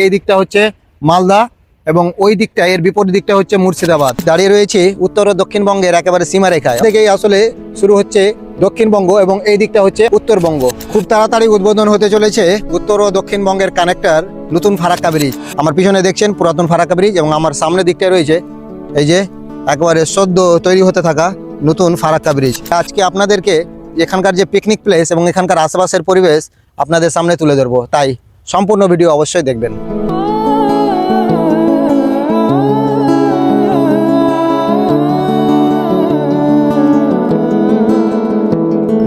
এই দিকটা হচ্ছে মালদা এবং ওই দিকটা এর বিপরীত দিকটা হচ্ছে মুর্শিদাবাদ। দাঁড়িয়ে রয়েছে উত্তর ও দক্ষিণবঙ্গের একেবারে সীমারেখায় থেকেই আসলে শুরু হচ্ছে দক্ষিণবঙ্গ এবং এই দিকটা হচ্ছে উত্তরবঙ্গ। খুব তাড়াতাড়ি উদ্বোধন হতে চলেছে উত্তর ও দক্ষিণবঙ্গের কানেক্টর নতুন ফারাক্কা ব্রিজ। আমার পিছনে দেখছেন পুরাতন ফারাক্কা ব্রিজ এবং আমার সামনের দিকটায় রয়েছে এই যে একেবারে সদ্য তৈরি হতে থাকা নতুন ফারাক্কা ব্রিজ। আজকে আপনাদেরকে এখানকার যে পিকনিক প্লেস এবং এখানকার আশেপাশের পরিবেশ আপনাদের সামনে তুলে ধরবো, তাই সম্পূর্ণ ভিডিও অবশ্যই দেখবেন।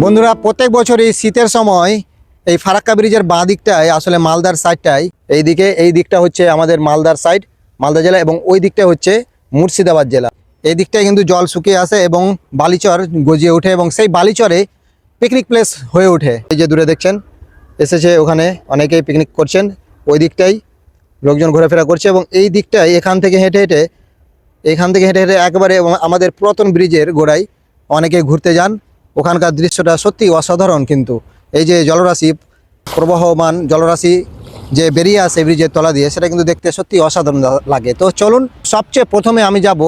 বন্ধুরা, প্রত্যেক বছরই শীতের সময় এই ফারাক্কা ব্রিজের বাঁ দিকটায় আসলে মালদার সাইডটায় এই দিকটা হচ্ছে আমাদের মালদার সাইড, মালদা জেলা, এবং ওই দিকটা হচ্ছে মুর্শিদাবাদ জেলা। এই দিকটায় কিন্তু জল শুকিয়ে আসে এবং বালিচর গজিয়ে ওঠে এবং সেই বালিচরে পিকনিক প্লেস হয়ে ওঠে। এই যে দূরে দেখছেন এসেছে, ওখানে অনেকেই পিকনিক করছেন, ওই দিকটাই লোকজন ঘোরাফেরা করছে এবং এই দিকটায় এখান থেকে হেঁটে হেঁটে একেবারে আমাদের পুরাতন ব্রিজের গোড়ায় অনেকে ঘুরতে যান। ওখানকার দৃশ্যটা সত্যি অসাধারণ, কিন্তু এই যে জলরাশি, প্রবাহমান জলরাশি যে বেরিয়ে আসে ব্রিজের তলা দিয়ে, সেটা কিন্তু দেখতে সত্যি অসাধারণ লাগে। তো চলুন, সবচেয়ে প্রথমে আমি যাব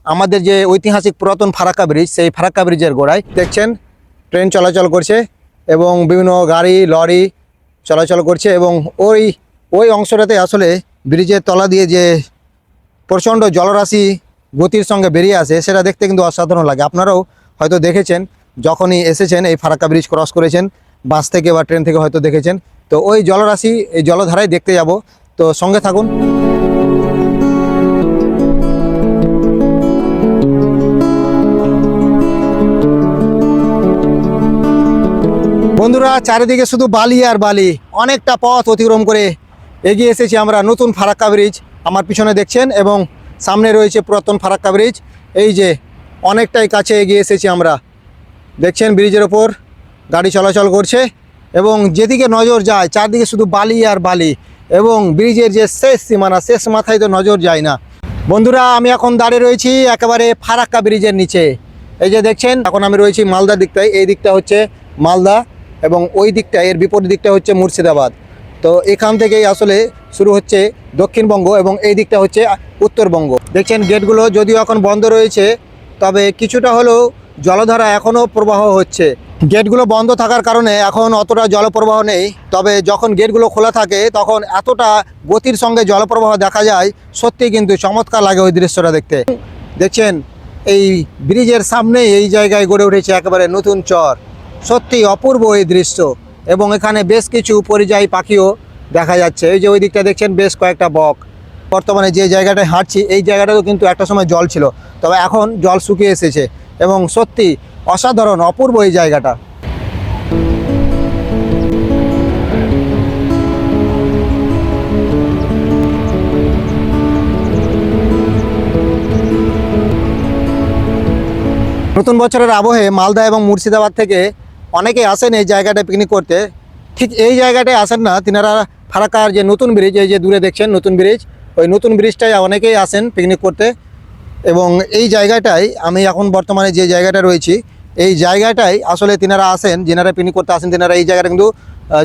আমাদের যে ঐতিহাসিক পুরাতন ফারাক্কা ব্রিজ, সেই ফারাক্কা ব্রিজের গোড়ায়। দেখছেন ট্রেন চলাচল করছে এবং বিভিন্ন গাড়ি লরি চলাচল করছে এবং ওই অংশটাতে আসলে ব্রিজের তলা দিয়ে যে প্রচণ্ড জলরাশি গতির সঙ্গে বেরিয়ে আসে, সেটা দেখতে কিন্তু অসাধারণ লাগে। আপনারাও হয়তো দেখেছেন যখনই এসেছেন, এই ফারাক্কা ব্রিজ ক্রস করেছেন বাস থেকে বা ট্রেন থেকে হয়তো দেখেছেন। তো ওই জলরাশি, এই জলধারায় দেখতে যাব, তো সঙ্গে থাকুন। বন্ধুরা, চারিদিকে শুধু বালি আর বালি। অনেকটা পথ অতিক্রম করে এগিয়ে এসেছি আমরা নতুন ফারাক্কা ব্রিজ। আমার পিছনে দেখছেন এবং সামনে রয়েছে পুরাতন ফারাক্কা ব্রিজ। এই যে অনেকটাই কাছে এগিয়ে এসেছি আমরা। দেখছেন ব্রিজের ওপর গাড়ি চলাচল করছে এবং যেদিকে নজর যায় চারদিকে শুধু বালি আর বালি এবং ব্রিজের যে শেষ সীমানা, শেষ মাথায় তো নজর যায় না। বন্ধুরা, আমি এখন দাঁড়িয়ে রয়েছি একেবারে ফারাক্কা ব্রিজের নিচে। এই যে দেখছেন, এখন আমি রয়েছি মালদার দিকটায়। এই দিকটা হচ্ছে মালদা এবং ওই দিকটা এর বিপরীত দিকটা হচ্ছে মুর্শিদাবাদ। তো এখান থেকেই আসলে শুরু হচ্ছে দক্ষিণবঙ্গ এবং এই দিকটা হচ্ছে উত্তরবঙ্গ। দেখছেন গেটগুলো যদিও এখন বন্ধ রয়েছে, তবে কিছুটা হলেও জলধারা এখনও প্রবাহ হচ্ছে। গেটগুলো বন্ধ থাকার কারণে এখন অতটা জলপ্রবাহ নেই, তবে যখন গেটগুলো খোলা থাকে তখন এতটা গতির সঙ্গে জলপ্রবাহ দেখা যায়, সত্যি কিন্তু চমৎকার লাগে ওই দৃশ্যটা দেখতে। দেখছেন এই ব্রিজের সামনে এই জায়গায় গড়ে উঠেছে একেবারে নতুন চর। সত্যি অপূর্ব এই দৃশ্য এবং এখানে বেশ কিছু পরিযায়ী পাখিও দেখা যাচ্ছে। এই যে ওই দিকটা দেখছেন বেশ কয়েকটা বক। বর্তমানে যে জায়গাটায় হাঁটছি এই জায়গাটাও কিন্তু একটা সময় জল ছিল, তবে এখন জল শুকিয়ে এসেছে এবং সত্যি অসাধারণ অপূর্ব এই জায়গাটা। নতুন বছরের আবহে মালদা এবং মুর্শিদাবাদ থেকে অনেকেই আসেন এই জায়গাটায় পিকনিক করতে। ঠিক এই জায়গাটায় আসেন না, তিনারা ফারাক্কার যে নতুন ব্রিজ, এই যে দূরে দেখছেন নতুন ব্রিজ, ওই নতুন ব্রিজটায় অনেকেই আসেন পিকনিক করতে। এবং এই জায়গাটায় আমি এখন বর্তমানে যে জায়গাটা রয়েছি, এই জায়গাটায় আসলে তিনারা আসেন, যেনারা পিকনিক করতে আসেন তিনারা এই জায়গাটা কিন্তু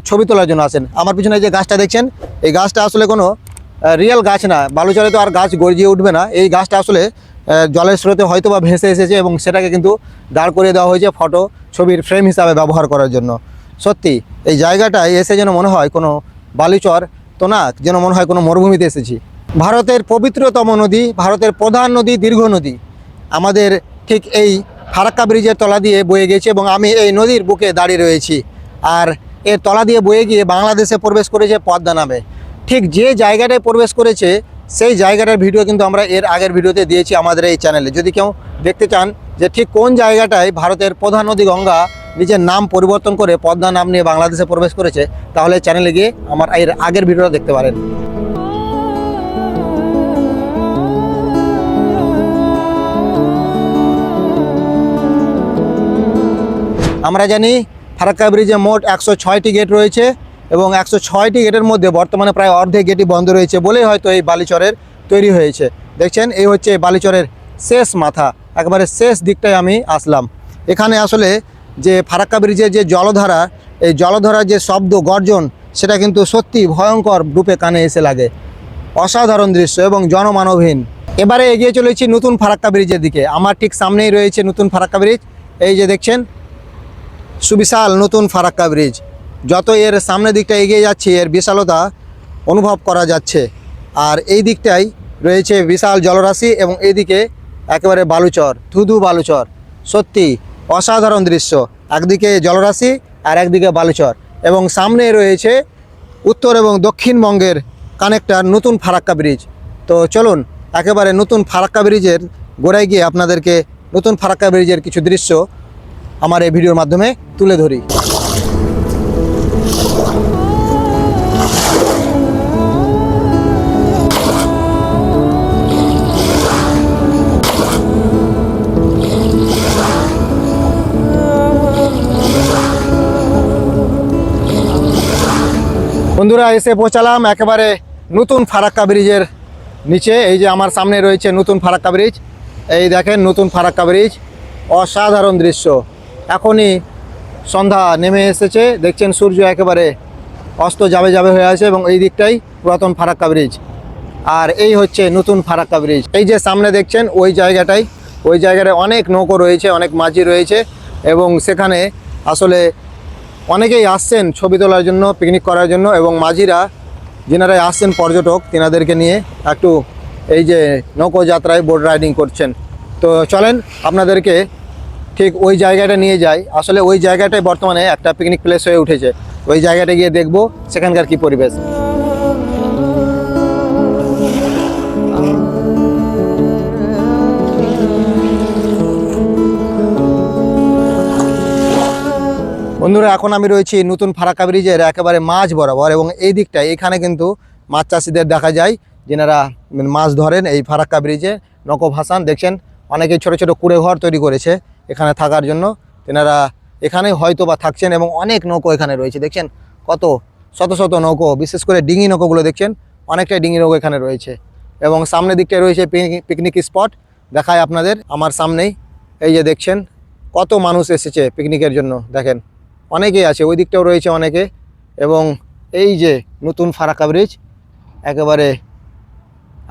ছবি তোলার জন্য আসেন। আমার পিছনে যে গাছটা দেখছেন, এই গাছটা আসলে কোনো রিয়েল গাছ না, বালুচরে তো আর গাছ গর্জিয়ে উঠবে না। এই গাছটা আসলে জলের স্রোতে হয়তো বা ভেসে এসেছে এবং সেটাকে কিন্তু দাঁড় করিয়ে দেওয়া হয়েছে ফটো ছবির ফ্রেম হিসাবে ব্যবহার করার জন্য। সত্যি এই জায়গাটায় এসে যেন মনে হয় কোনো বালুচর তো না, যেন মনে হয় কোনো মরুভূমিতে এসেছি। ভারতের পবিত্রতম নদী, ভারতের প্রধান নদী, দীর্ঘ নদী আমাদের ঠিক এই ফারাক্কা ব্রিজের তলা দিয়ে বয়ে গেছে এবং আমি এই নদীর বুকে দাঁড়িয়ে রয়েছি। আর এর তলা দিয়ে বয়ে গিয়ে বাংলাদেশে প্রবেশ করেছে পদ্মা নামে। ঠিক যে জায়গাটায় প্রবেশ করেছে সেই জায়গাটার ভিডিও কিন্তু আমরা এর আগের ভিডিওতে দিয়েছি আমাদের এই চ্যানেলে। যদি কেউ দেখতে চান যে ঠিক কোন জায়গাটায় ভারতের প্রধান নদী গঙ্গা নিজের নাম পরিবর্তন করে পদ্মা নাম নিয়ে বাংলাদেশে প্রবেশ করেছে, তাহলে চ্যানেলে গিয়ে আমার এর আগের ভিডিওটা দেখতে পারেন। আমরা জানি ফারাক্কা ব্রিজে মোট 106টি গেট রয়েছে এবং 106টি গেটের মধ্যে বর্তমানে প্রায় অর্ধেক গেটই বন্ধ রয়েছে বলেই হয়তো এই বালিচরের তৈরি হয়েছে। দেখছেন এই হচ্ছে বালিচরের শেষ মাথা, একেবারে শেষ দিকটায় আমি আসলাম। এখানে আসলে যে ফারাক্কা ব্রিজের যে জলধারা, এই জলধারার যে শব্দ গর্জন, সেটা কিন্তু সত্যি ভয়ঙ্কর রূপে কানে এসে লাগে। অসাধারণ দৃশ্য এবং জনমানবহীন। এবারে এগিয়ে চলেছি নতুন ফারাক্কা ব্রিজের দিকে। আমার ঠিক সামনেই রয়েছে নতুন ফারাক্কা ব্রিজ। এই যে দেখছেন সুবিশাল নতুন ফারাক্কা ব্রিজ। যত এর সামনের দিকটা এগিয়ে যাচ্ছে এর বিশালতা অনুভব করা যাচ্ছে। আর এই দিকটাই রয়েছে বিশাল জলরাশি এবং এইদিকে একেবারে বালুচর, ধুধু বালুচর। সত্যি অসাধারণ দৃশ্য। একদিকে জলরাশি আর একদিকে বালুচর এবং সামনে রয়েছে উত্তর এবং দক্ষিণবঙ্গের কানেক্টর নতুন ফারাক্কা ব্রিজ। তো চলুন একেবারে নতুন ফারাক্কা ব্রিজের গোড়ায় গিয়ে আপনাদেরকে নতুন ফারাক্কা ব্রিজের কিছু দৃশ্য আমার এই ভিডিওর মাধ্যমে তুলে ধরি। বন্ধুরা এসে পৌঁছালাম একেবারে নতুন ফারাক্কা ব্রিজের নিচে। এই যে আমার সামনে রয়েছে নতুন ফারাক্কা ব্রিজ। এই দেখেন নতুন ফারাক্কা ব্রিজ, অসাধারণ দৃশ্য। এখনই সন্ধ্যা নেমে এসেছে, দেখছেন সূর্য একেবারে অস্ত যাবে যাবে হয়ে আছে এবং এই দিকটাই পুরাতন ফারাক্কা ব্রিজ। আর এই হচ্ছে নতুন ফারাক্কা ব্রিজ। এই যে সামনে দেখছেন ওই জায়গাটায় অনেক নৌকো রয়েছে, অনেক মাঝি রয়েছে এবং সেখানে আসলে অনেকেই আসছেন ছবি তোলার জন্য, পিকনিক করার জন্য এবং মাঝিরা যেনারা আসছেন পর্যটক তেনাদেরকে নিয়ে একটু এই যে নৌকো যাত্রায় বোট রাইডিং করছেন। তো চলেন আপনাদেরকে ঠিক ওই জায়গাটা নিয়ে যাই। আসলে ওই জায়গাটাই বর্তমানে একটা পিকনিক প্লেস হয়ে উঠেছে। ওই জায়গাটা গিয়ে দেখব সেখানকার কি পরিবেশ। বন্ধুরা এখন আমি রয়েছি নতুন ফারাক্কা ব্রিজের একেবারে মাঝ বরাবর এবং এই দিকটায় এখানে কিন্তু মাছ চাষিদের দেখা যায় যেনারা মাছ ধরেন এই ফারাক্কা ব্রিজে নৌকো ভাসান। দেখছেন অনেকে ছোট ছোট কুড়ে ঘর তৈরি করেছে এখানে থাকার জন্য, তেনারা এখানে হয়তো বা থাকছেন এবং অনেক নৌকো এখানে রয়েছে। দেখছেন কত শত শত নৌকো, বিশেষ করে ডিঙি নৌকোগুলো দেখছেন অনেকটাই ডিঙি নৌকো এখানে রয়েছে এবং সামনের দিকটায় রয়েছে পিকনিক স্পট দেখায় আপনাদের আমার সামনেই। এই যে দেখছেন কত মানুষ এসেছে পিকনিকের জন্য, দেখেন অনেকেই আছে, ওই দিকটাও রয়েছে অনেকে। এবং এই যে নতুন ফারাক্কা ব্রিজ একেবারে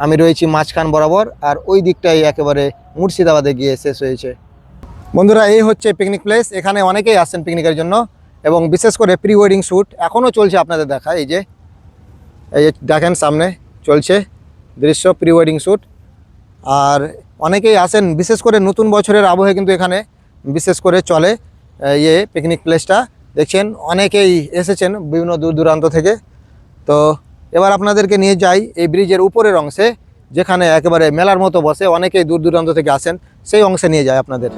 আমি রয়েছি মাঝখান বরাবর আর ওই দিকটাই একেবারে মুর্শিদাবাদে গিয়ে শেষ হয়েছে। বন্ধুরা এই হচ্ছে পিকনিক প্লেস, এখানে অনেকেই আসছেন পিকনিকের জন্য এবং বিশেষ করে প্রি ওয়েডিং শ্যুট এখনও চলছে আপনাদের দেখা। এই যে দেখেন সামনে চলছে দৃশ্য প্রি ওয়েডিং শ্যুট। আর অনেকেই আসেন বিশেষ করে নতুন বছরের আবহে কিন্তু এখানে বিশেষ করে চলে পিকনিক প্লেসটা। দেখছেন অনেকেই এসেছেন বিভিন্ন দূর দূরান্ত থেকে। তো এবার আপনাদেরকে নিয়ে যাই এই ব্রিজের উপরের অংশে যেখানে একেবারে মেলার মতো বসে, অনেকেই দূর দূরান্ত থেকে আসেন, সেই অংশে নিয়ে যায় আপনাদের।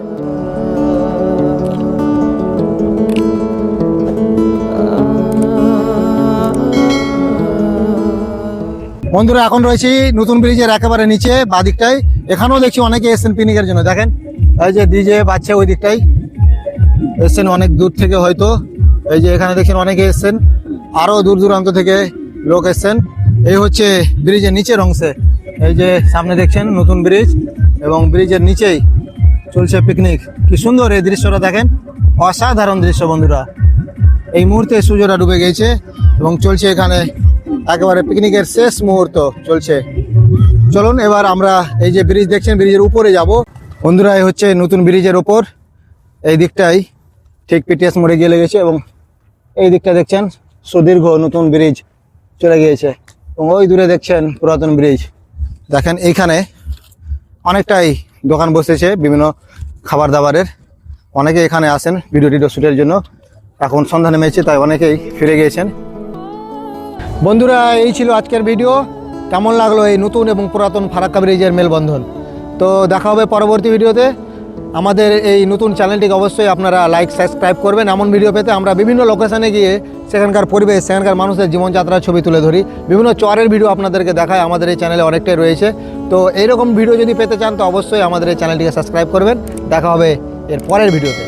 বন্ধুরা এখন রয়েছি নতুন ব্রিজের একেবারে নিচে বাদিকটায়। এখানেও দেখছি অনেকে এসেছেন পিকনিকের জন্য। দেখেন এই যে ডিজে বাজছে ওই দিকটাই, এসছেন অনেক দূর থেকে হয়তো। এই যে এখানে দেখছেন অনেকে এসছেন, আরও দূর দূরান্ত থেকে লোক এসছেন। এই হচ্ছে ব্রিজের নিচের অংশে, এই যে সামনে দেখছেন নতুন ব্রিজ এবং ব্রিজের নিচেই চলছে পিকনিক। কি সুন্দর এই দৃশ্যটা দেখেন, অসাধারণ দৃশ্য বন্ধুরা। এই মুহূর্তে সূর্যটা ডুবে গেছে এবং চলছে এখানে একেবারে পিকনিকের শেষ মুহূর্ত চলছে। চলুন এবার আমরা এই যে ব্রিজ দেখছেন ব্রিজের উপরে যাব। বন্ধুরা এই হচ্ছে নতুন ব্রিজের ওপর, এই দিকটাই ঠিক পিটিএস মোড়ে গিয়ে লেগেছে এবং এই দিকটা দেখছেন সুদীর্ঘ নতুন ব্রিজ চলে গিয়েছে এবং ওই দূরে দেখছেন পুরাতন ব্রিজ। দেখেন এইখানে অনেকটাই দোকান বসেছে বিভিন্ন খাবার দাবারের, অনেকে এখানে আসেন ভিডিও টিডিও শ্যুটের জন্য। এখন সন্ধ্যা নেমেছে তাই অনেকেই ফিরে গিয়েছেন। বন্ধুরা এই ছিল আজকের ভিডিও। কেমন লাগলো এই নতুন এবং পুরাতন ফারাক্কা ব্রিজের মেলবন্ধন? তো দেখা হবে পরবর্তী ভিডিওতে। আমাদের এই নতুন চ্যানেলটিকে অবশ্যই আপনারা লাইক সাবস্ক্রাইব করবেন। এমন ভিডিও পেতে আমরা বিভিন্ন লোকেশনে গিয়ে সেখানকার পরিবেশ, সেখানকার মানুষের জীবনযাত্রার ছবি তুলে ধরি, বিভিন্ন চরের ভিডিও আপনাদেরকে দেখায়, আমাদের এই চ্যানেলে অনেকটাই রয়েছে। তো এইরকম ভিডিও যদি পেতে চান তো অবশ্যই আমাদের এই চ্যানেলটিকে সাবস্ক্রাইব করবেন। দেখা হবে এর পরের ভিডিওতে।